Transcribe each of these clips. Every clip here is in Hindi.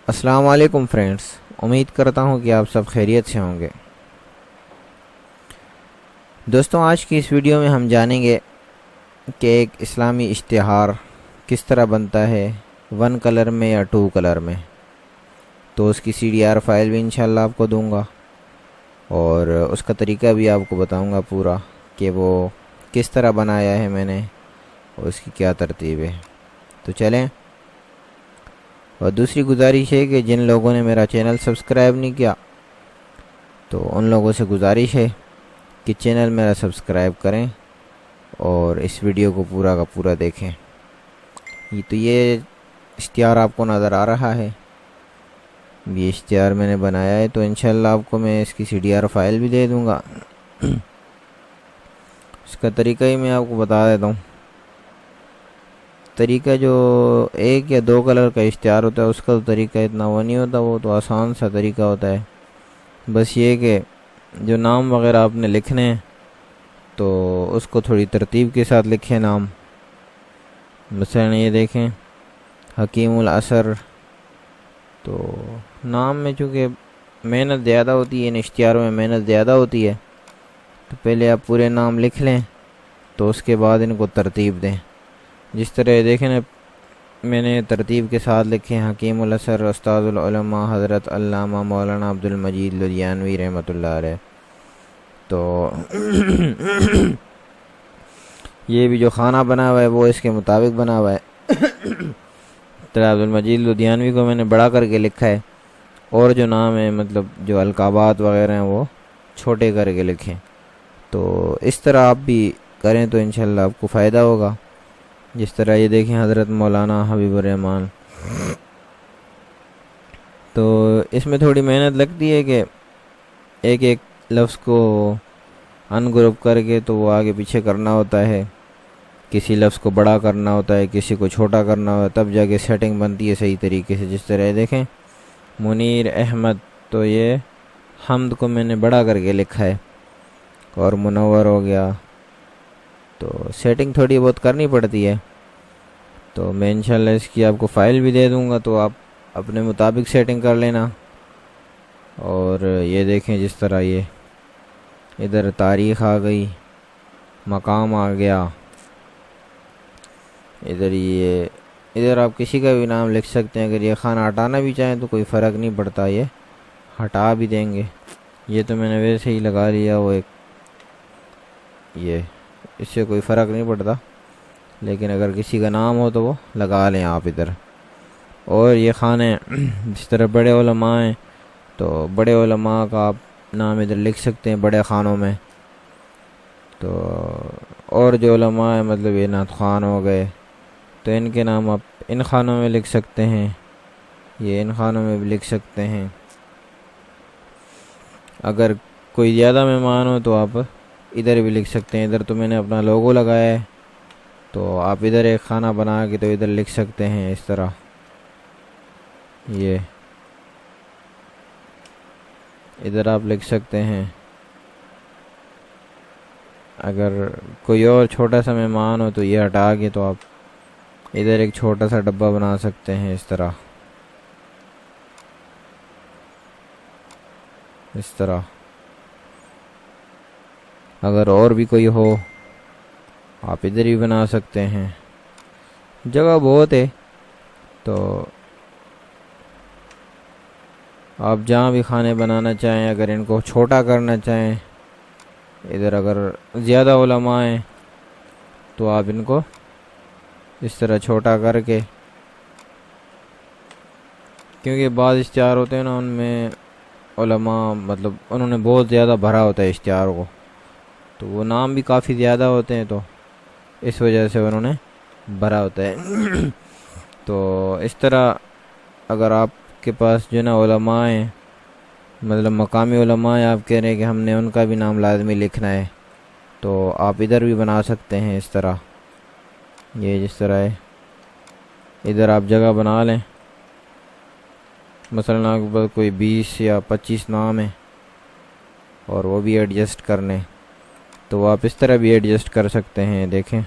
अस्सलाम वालेकुम फ्रेंड्स। उम्मीद करता हूँ कि आप सब खैरियत से होंगे। दोस्तों, आज की इस वीडियो में हम जानेंगे कि एक इस्लामी इश्तिहार किस तरह बनता है, 1 कलर में या 2 कलर में। तो उसकी CDR फाइल भी इंशाल्लाह आपको दूंगा और उसका तरीका भी आपको बताऊंगा पूरा कि वो किस तरह बनाया है मैंने और उसकी क्या तरतीब है। तो चलें। और दूसरी गुजारिश है कि जिन लोगों ने मेरा चैनल सब्सक्राइब नहीं किया, तो उन लोगों से गुजारिश है कि चैनल मेरा सब्सक्राइब करें और इस वीडियो को पूरा का पूरा देखें। ये इश्तिहार आपको नज़र आ रहा है, ये इश्तिहार मैंने बनाया है। तो इंशाल्लाह आपको मैं इसकी CDR फाइल भी दे दूँगा। इसका तरीका ही मैं आपको बता देता हूँ। तरीका जो 1 या 2 कलर का इश्तिहार होता है उसका तो तरीका इतना वो नहीं होता, वो तो आसान सा तरीका होता है। बस ये कि जो नाम वगैरह आपने लिखने हैं तो उसको थोड़ी तरतीब के साथ लिखें नाम। मसलन ये देखें, हकीमुल असर। तो नाम में चूँकि मेहनत ज़्यादा होती है, इन इश्तिहारों में मेहनत ज़्यादा होती है, तो पहले आप पूरे नाम लिख लें तो उसके बाद इनको तरतीब दें। जिस तरह ये देखें ना, मैंने तरतीब के साथ लिखे हैं, हकीमुल असर उस्तादुल उलमा हज़रत अल्लामा मौलाना अब्दुल मजीद लुधियानवी रहमतुल्लाह अलैह। तो ये भी जो खाना बना हुआ है वो इसके मुताबिक बना हुआ है। तरह अब्दुल मजीद लुधियानवी को मैंने बड़ा करके लिखा है और जो नाम है, मतलब जो अलकाबात वगैरह हैं, वो छोटे करके लिखें। तो इस तरह आप भी करें तो इंशाल्लाह आपको फ़ायदा होगा। जिस तरह ये देखें, हज़रत मौलाना हबीबुर रहमान। तो इसमें थोड़ी मेहनत लगती है कि एक एक लफ्ज़ को अनग्रुप करके तो वो आगे पीछे करना होता है। किसी लफ्ज़ को बड़ा करना होता है, किसी को छोटा करना होता है, तब जाके सेटिंग बनती है सही तरीके से। जिस तरह देखें, मुनीर अहमद, तो ये हमद को मैंने बड़ा करके लिखा है और मुनव्वर हो गया। तो सेटिंग थोड़ी बहुत करनी पड़ती है। तो मैं इंशाल्लाह इसकी आपको फ़ाइल भी दे दूँगा, तो आप अपने मुताबिक सेटिंग कर लेना। और ये देखें, जिस तरह ये इधर तारीख़ आ गई, मकाम आ गया, इधर आप किसी का भी नाम लिख सकते हैं। अगर ये खाना हटाना भी चाहें तो कोई फ़र्क नहीं पड़ता, ये हटा भी देंगे। ये तो मैंने वैसे ही लगा लिया, वो एक ये, इससे कोई फ़र्क नहीं पड़ता। लेकिन अगर किसी का नाम हो तो वो लगा लें आप इधर। और ये खाने जिस तरह बड़े उलमा हैं, तो बड़े उलमा का आप नाम इधर लिख सकते हैं बड़े ख़ानों में। तो और जो उलमा है, मतलब ये नात ख़ान हो गए, तो इनके नाम आप इन खानों में लिख सकते हैं, ये इन खानों में भी लिख सकते हैं। अगर कोई ज़्यादा मेहमान हो तो आप इधर भी लिख सकते हैं। इधर तो मैंने अपना लोगो लगाया है, तो आप इधर एक खाना बना के तो इधर लिख सकते हैं इस तरह। ये इधर आप लिख सकते हैं। अगर कोई और छोटा सा मेहमान हो तो ये हटा के तो आप इधर एक छोटा सा डब्बा बना सकते हैं इस तरह, इस तरह। अगर और भी कोई हो आप इधर ही बना सकते हैं, जगह बहुत है। तो आप जहाँ भी खाने बनाना चाहें, अगर इनको छोटा करना चाहें, इधर अगर ज़्यादा उलमा हैं तो आप इनको इस तरह छोटा करके, क्योंकि बाद इश्तिहार होते हैं ना, उनमें उलमा मतलब उन्होंने बहुत ज़्यादा भरा होता है इश्तिहार को, तो वो नाम भी काफ़ी ज़्यादा होते हैं, तो इस वजह से उन्होंने भरा होता है। तो इस तरह अगर आपके पास जो ना उलमा हैं, मतलब मकामी उलमा हैं, आप कह रहे हैं कि हमने उनका भी नाम लाजमी लिखना है, तो आप इधर भी बना सकते हैं इस तरह। ये जिस तरह है, इधर आप जगह बना लें। मसलन आपके पास कोई 20 या 25 नाम है और वो भी एडजस्ट करने, तो आप इस तरह भी एडजस्ट कर सकते हैं। देखें,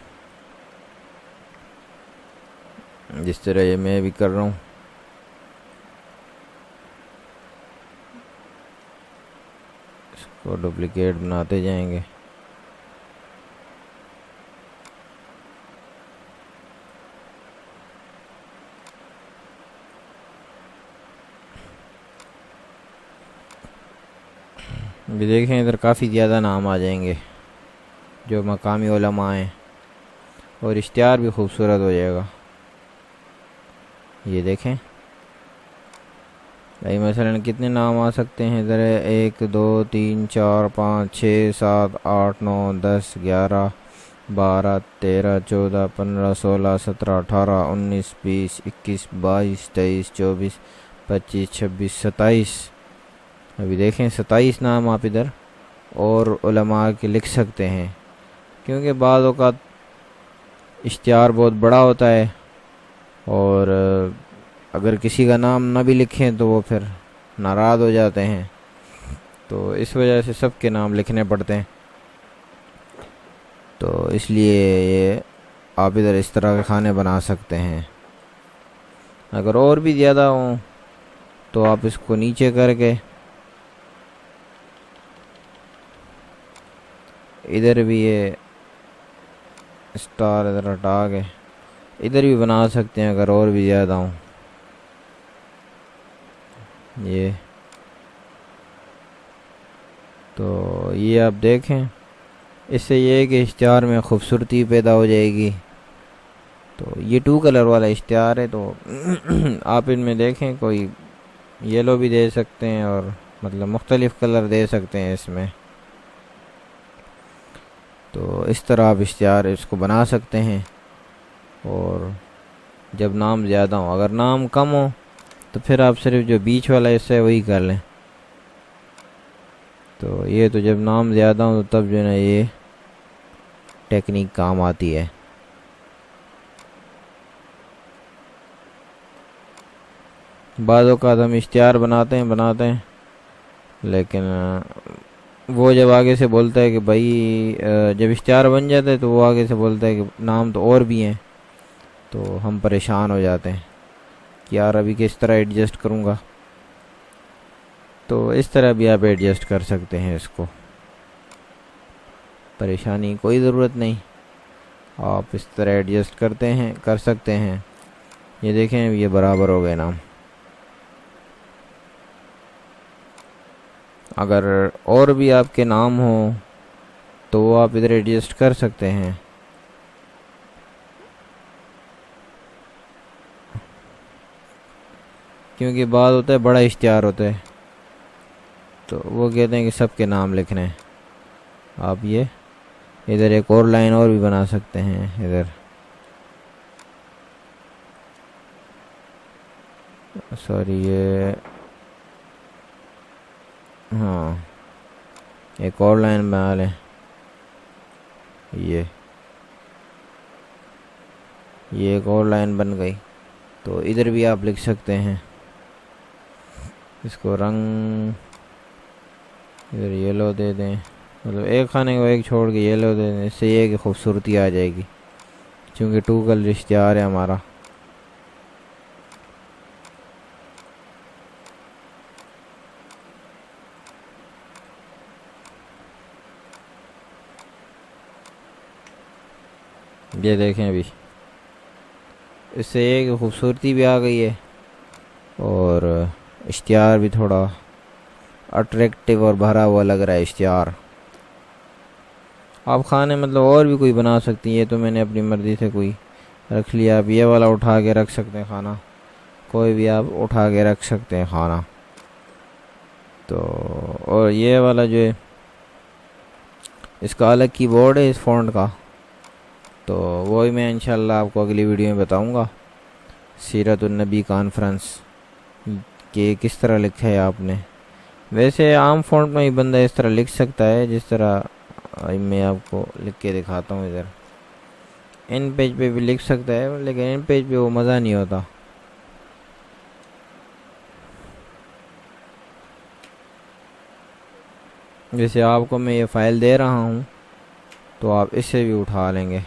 जिस तरह ये मैं भी कर रहा हूँ। इसको डुप्लिकेट बनाते जाएंगे। अभी देखें इधर काफ़ी ज़्यादा नाम आ जाएंगे जो मकामी उलमा हैं, और इश्तिहार भी खूबसूरत हो जाएगा। ये देखें भाई, मसलन कितने नाम आ सकते हैं इधर? 1 2 3 4 5 6 7 8 9 10 11 12 13 14 15 16 17 18 19 20 21 22 23 24 25 26 27। अभी देखें 27 नाम आप इधर और उलमा के लिख सकते हैं, क्योंकि बाज़ औक़ात इश्तिहार बहुत बड़ा होता है और अगर किसी का नाम ना भी लिखें तो वो फिर नाराज़ हो जाते हैं, तो इस वजह से सबके नाम लिखने पड़ते हैं। तो इसलिए ये आप इधर इस तरह के खाने बना सकते हैं। अगर और भी ज़्यादा हों तो आप इसको नीचे करके इधर भी ये स्टार इधर हटा के इधर भी बना सकते हैं, अगर और भी ज़्यादा हों। ये तो ये आप देखें, इससे ये है कि इश्तिहार में खूबसूरती पैदा हो जाएगी। तो ये 2 कलर वाला इश्तिहार है, तो आप इनमें देखें कोई येलो भी दे सकते हैं और मतलब मुख्तलिफ़ कलर दे सकते हैं इसमें। तो इस तरह आप इश्तिहार इसको बना सकते हैं। और जब नाम ज़्यादा हो, अगर नाम कम हो तो फिर आप सिर्फ जो बीच वाला हिस्सा है वही कर लें। तो ये तो जब नाम ज़्यादा हो तो तब जो है ना ये टेक्निक काम आती है। बाज़ औक़ात हम इश्तिहार बनाते हैं लेकिन वो जब आगे से बोलता है कि भाई जब इश्तिहार बन जाता है तो वो आगे से बोलता है कि नाम तो और भी हैं, तो हम परेशान हो जाते हैं कि यार अभी किस तरह एडजस्ट करूँगा। तो इस तरह भी आप एडजस्ट कर सकते हैं इसको, परेशानी कोई ज़रूरत नहीं, आप इस तरह एडजस्ट कर सकते हैं। ये देखें ये बराबर हो गए नाम। अगर और भी आपके नाम हो तो वो आप इधर एडजस्ट कर सकते हैं। क्योंकि बात होता है बड़ा इश्तिहार होता है तो वो कहते हैं कि सबके नाम लिखने हैं। आप ये इधर एक और लाइन और भी बना सकते हैं इधर, सॉरी ये हाँ एक और लाइन बना लें। ये एक और लाइन बन गई, तो इधर भी आप लिख सकते हैं। इसको रंग इधर येलो दे दें, मतलब एक खाने को एक छोड़ के येलो दे दें, इससे ये कि खूबसूरती आ जाएगी, क्योंकि 2 कलर इश्तिहार है हमारा। ये देखें अभी इससे ये कि खूबसूरती भी आ गई है और इश्तिहार भी थोड़ा अट्रैक्टिव और भरा हुआ लग रहा है इश्तिहार। आप खाने मतलब और भी कोई बना सकती हैं, ये तो मैंने अपनी मर्ज़ी से कोई रख लिया। आप ये वाला उठा के रख सकते हैं खाना, कोई भी आप उठा के रख सकते हैं खाना। तो और ये वाला जो है इसका अलग कीबोर्ड है इस फ़ॉन्ट का, तो वो ही मैं इंशाल्लाह आपको अगली वीडियो में बताऊंगा। सीरतुन नबी कॉन्फ्रेंस के किस तरह लिखा है आपने। वैसे आम फ़ॉन्ट में ही बंदा इस तरह लिख सकता है जिस तरह मैं आपको लिख के दिखाता हूँ। इधर इन पेज पे भी लिख सकता है, लेकिन इन पेज पे वो मज़ा नहीं होता। जैसे आपको मैं ये फ़ाइल दे रहा हूँ तो आप इससे भी उठा लेंगे।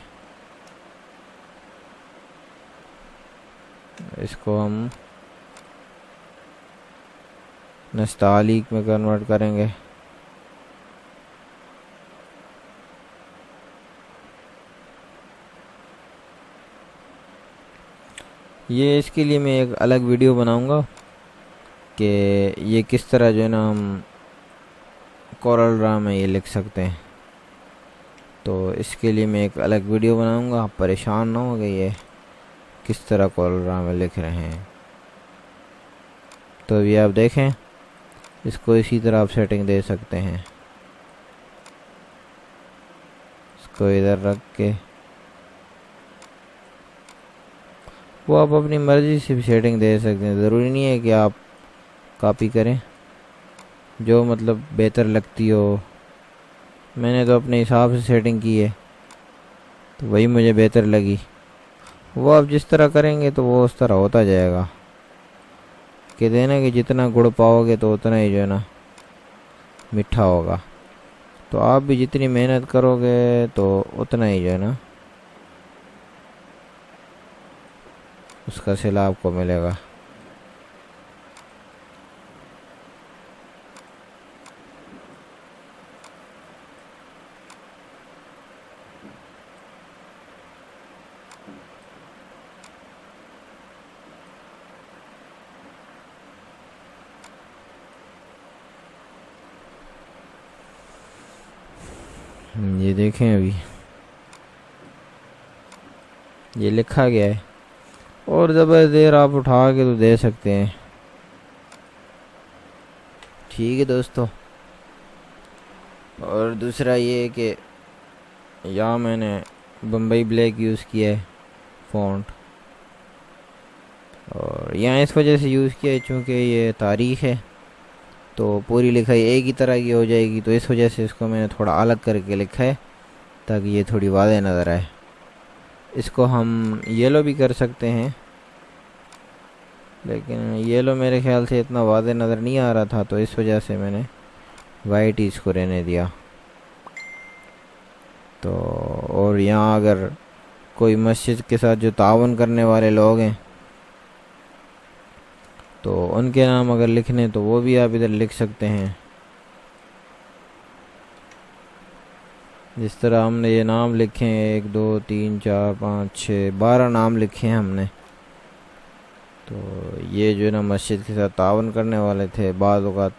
इसको हम नस्तालिक में कन्वर्ट करेंगे। ये इसके लिए मैं एक अलग वीडियो बनाऊंगा कि ये किस तरह जो है ना हम कोरल ड्रा में ये लिख सकते हैं। तो इसके लिए मैं एक अलग वीडियो बनाऊंगा, आप परेशान ना हो गए ये किस तरह कोरल ड्रा में लिख रहे हैं। तो ये आप देखें, इसको इसी तरह आप सेटिंग दे सकते हैं। इसको इधर रख के वो आप अपनी मर्ज़ी से भी सेटिंग दे सकते हैं, ज़रूरी नहीं है कि आप कॉपी करें, जो मतलब बेहतर लगती हो। मैंने तो अपने हिसाब से सेटिंग की है तो वही मुझे बेहतर लगी। वो आप जिस तरह करेंगे तो वो उस तरह होता जाएगा। कि देना कि जितना गुड़ पाओगे तो उतना ही जो है ना मीठा होगा। तो आप भी जितनी मेहनत करोगे तो उतना ही जो है ना उसका सिला आपको मिलेगा। ये देखें, अभी ये लिखा गया है और ज़बर देर आप उठा के तो दे सकते हैं। ठीक है दोस्तों। और दूसरा ये कि यहाँ मैंने बम्बई ब्लैक यूज़ किया है फ़ॉन्ट, और यहाँ इस वजह से यूज़ किया है चूँकि ये तारीख़ है तो पूरी लिखाई एक ही तरह की हो जाएगी, तो इस वजह से इसको मैंने थोड़ा अलग करके लिखा है ताकि ये थोड़ी वाज़ेह नज़र आए। इसको हम येलो भी कर सकते हैं, लेकिन येलो मेरे ख्याल से इतना वाज़ेह नज़र नहीं आ रहा था, तो इस वजह से मैंने वाइट ही इसको रहने दिया। तो और यहाँ अगर कोई मस्जिद के साथ जो तावन करने वाले लोग हैं तो उनके नाम अगर लिखने तो वो भी आप इधर लिख सकते हैं। जिस तरह हमने ये नाम लिखे हैं 1 2 3 4 5 6 12 नाम लिखे हैं हमने। तो ये जो है ना मस्जिद के साथ तावन करने वाले थे, बाद औक़ात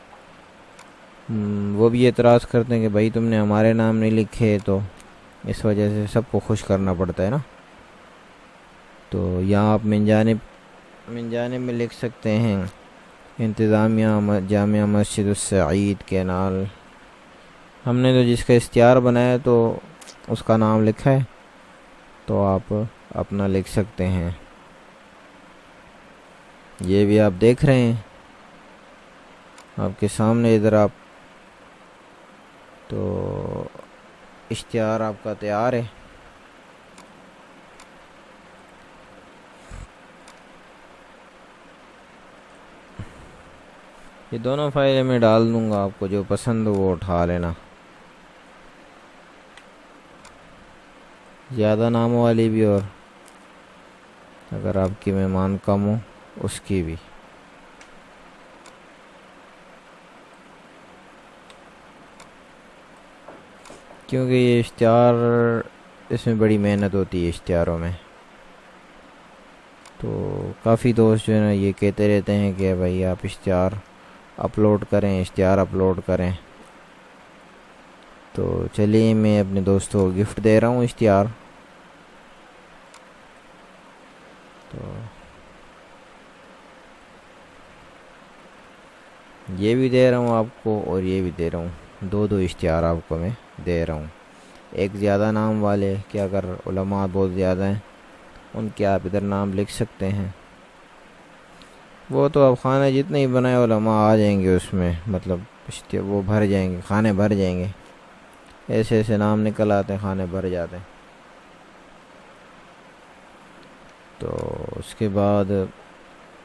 वो भी एतराज़ करते हैं कि भाई तुमने हमारे नाम नहीं लिखे, तो इस वजह से सबको खुश करना पड़ता है ना। तो यहाँ आप मिन जानिब में लिख सकते हैं इंतज़ामिया जामिया मस्जिद सईद के नाल। हमने तो जिसका इश्तिहार बनाया तो उसका नाम लिखा है, तो आप अपना लिख सकते हैं। ये भी आप देख रहे हैं आपके सामने इधर आप, तो इश्तिहार आपका तैयार है। ये दोनों फाइलें मैं डाल दूंगा, आपको जो पसंद हो वो उठा लेना। ज़्यादा नामों वाली भी और अगर आपकी मेहमान कम हो उसकी भी। क्योंकि ये इश्तिहार, इसमें बड़ी मेहनत होती है इश्तिहारों में। तो काफ़ी दोस्त जो है ना ये कहते रहते हैं कि भाई आप इश्तिहार अपलोड करें, इश्तिहार अपलोड करें। तो चलिए मैं अपने दोस्तों को गिफ्ट दे रहा हूँ इश्तिहार। तो ये भी दे रहा हूँ आपको और ये भी दे रहा हूँ, दो इश्तिहार आपको मैं दे रहा हूँ। एक ज़्यादा नाम वाले कि अगर उलमा बहुत ज़्यादा हैं उनके आप इधर नाम लिख सकते हैं। वो तो अब खाने जितने ही बनाए उलमा आ जाएंगे उसमें, मतलब वो भर जाएंगे, खाने भर जाएंगे। ऐसे ऐसे नाम निकल आते हैं, खाने भर जाते हैं। तो उसके बाद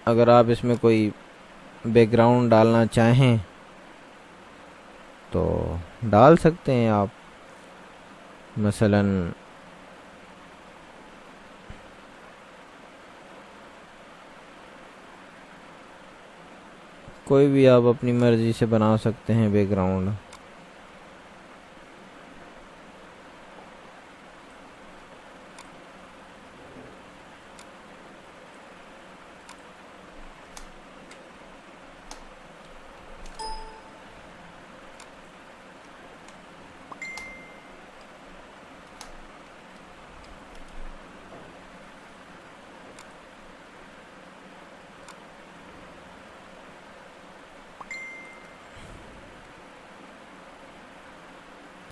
अगर आप इसमें कोई बैकग्राउंड डालना चाहें तो डाल सकते हैं आप। मसलन कोई भी आप अपनी मर्ज़ी से बना सकते हैं बैकग्राउंड।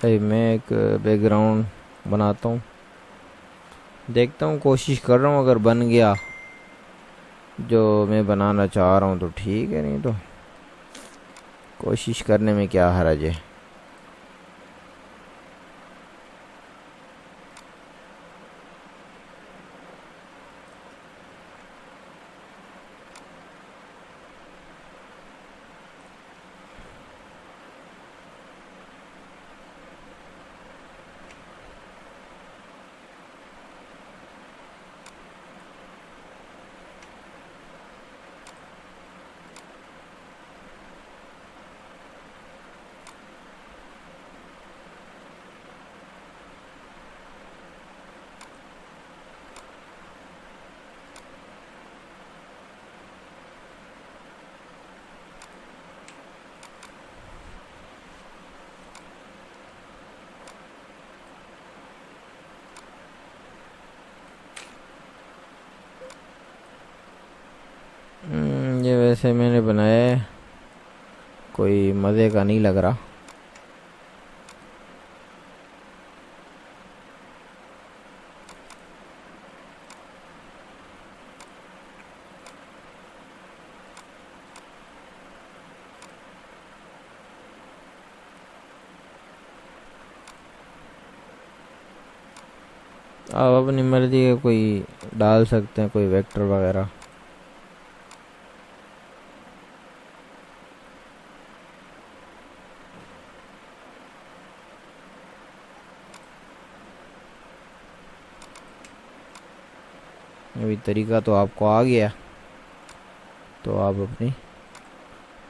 मैं एक बैकग्राउंड बनाता हूँ, देखता हूँ, कोशिश कर रहा हूँ। अगर बन गया जो मैं बनाना चाह रहा हूँ तो ठीक है, नहीं तो कोशिश करने में क्या हर्ज है। ये वैसे मैंने बनाया है, कोई मज़े का नहीं लग रहा। आप अपनी मर्जी का कोई डाल सकते हैं, कोई वेक्टर वगैरह। अभी तरीका तो आपको आ गया, तो आप अपनी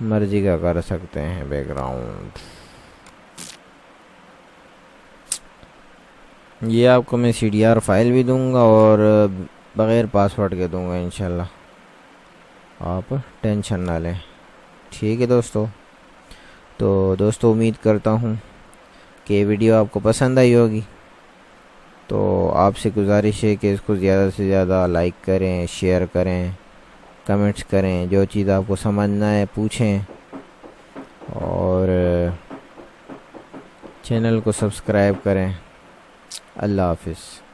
मर्जी का कर सकते हैं बैकग्राउंड। ये आपको मैं CDR फाइल भी दूंगा और बग़ैर पासवर्ड के दूंगा इंशाल्लाह, आप टेंशन ना लें। ठीक है दोस्तों, तो दोस्तों उम्मीद करता हूँ कि ये वीडियो आपको पसंद आई होगी। तो आपसे गुजारिश है कि इसको ज़्यादा से ज़्यादा लाइक करें, शेयर करें, कमेंट्स करें, जो चीज़ आपको समझना है पूछें, और चैनल को सब्सक्राइब करें। अल्लाह हाफिज़।